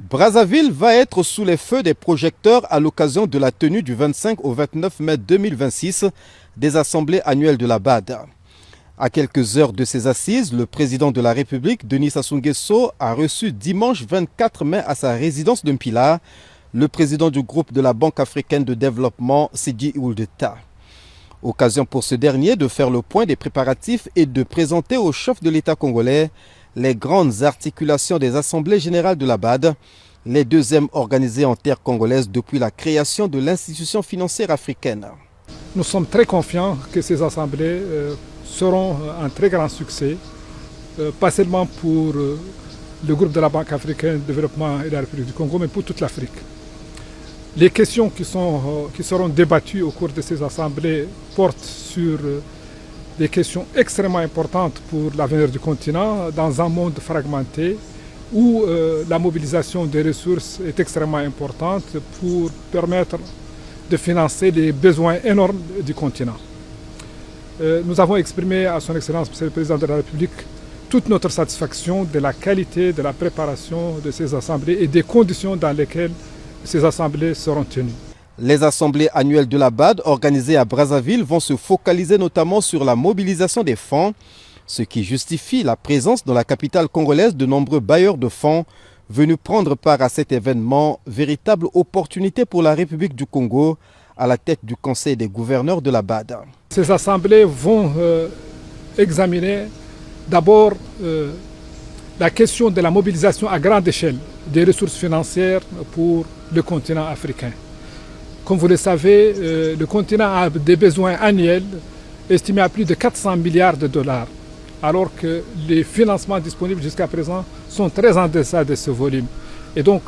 Brazzaville va être sous les feux des projecteurs à l'occasion de la tenue du 25 au 29 mai 2026 des assemblées annuelles de la BAD. À quelques heures de ces assises, le président de la République, Denis Sassou Nguesso, a reçu dimanche 24 mai à sa résidence de Mpila le président du groupe de la Banque africaine de développement, Sidi Ould Tah. Occasion pour ce dernier de faire le point des préparatifs et de présenter au chef de l'État congolais les grandes articulations des assemblées générales de la BAD, les deuxièmes organisées en terre congolaise depuis la création de l'institution financière africaine. Nous sommes très confiants que ces assemblées seront un très grand succès, pas seulement pour le groupe de la Banque africaine de développement et de la République du Congo, mais pour toute l'Afrique. Les questions qui seront débattues au cours de ces assemblées portent sur des questions extrêmement importantes pour l'avenir du continent dans un monde fragmenté où la mobilisation des ressources est extrêmement importante pour permettre de financer les besoins énormes du continent. Nous avons exprimé à son Excellence, Monsieur le Président de la République, toute notre satisfaction de la qualité de la préparation de ces assemblées et des conditions dans lesquelles ces assemblées seront tenues. Les assemblées annuelles de la BAD organisées à Brazzaville vont se focaliser notamment sur la mobilisation des fonds, ce qui justifie la présence dans la capitale congolaise de nombreux bailleurs de fonds venus prendre part à cet événement, véritable opportunité pour la République du Congo à la tête du Conseil des gouverneurs de la BAD. Ces assemblées vont examiner d'abord la question de la mobilisation à grande échelle des ressources financières pour le continent africain. Comme vous le savez, le continent a des besoins annuels estimés à plus de 400 milliards de dollars, alors que les financements disponibles jusqu'à présent sont très en deçà de ce volume. Et donc,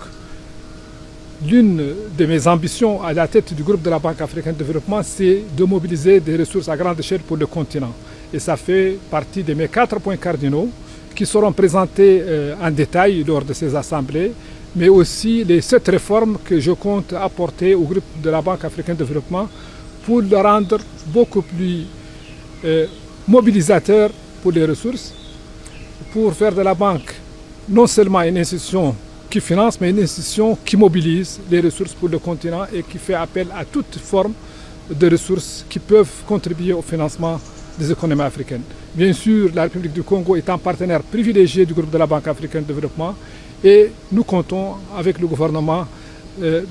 l'une de mes ambitions à la tête du groupe de la Banque africaine de développement, c'est de mobiliser des ressources à grande échelle pour le continent. Et ça fait partie de mes 4 points cardinaux qui seront présentés en détail lors de ces assemblées, mais aussi les 7 réformes que je compte apporter au groupe de la Banque africaine de développement pour le rendre beaucoup plus mobilisateur pour les ressources, pour faire de la banque non seulement une institution qui finance, mais une institution qui mobilise les ressources pour le continent et qui fait appel à toute forme de ressources qui peuvent contribuer au financement des économies africaines. Bien sûr, la République du Congo est un partenaire privilégié du groupe de la Banque africaine de développement et nous comptons avec le gouvernement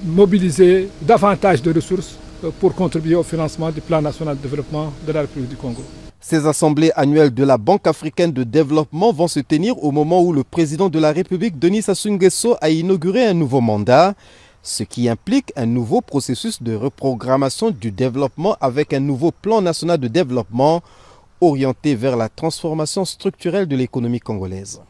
mobiliser davantage de ressources pour contribuer au financement du plan national de développement de la République du Congo. Ces assemblées annuelles de la Banque africaine de développement vont se tenir au moment où le président de la République, Denis Sassou Nguesso, a inauguré un nouveau mandat, ce qui implique un nouveau processus de reprogrammation du développement avec un nouveau plan national de développement orienté vers la transformation structurelle de l'économie congolaise.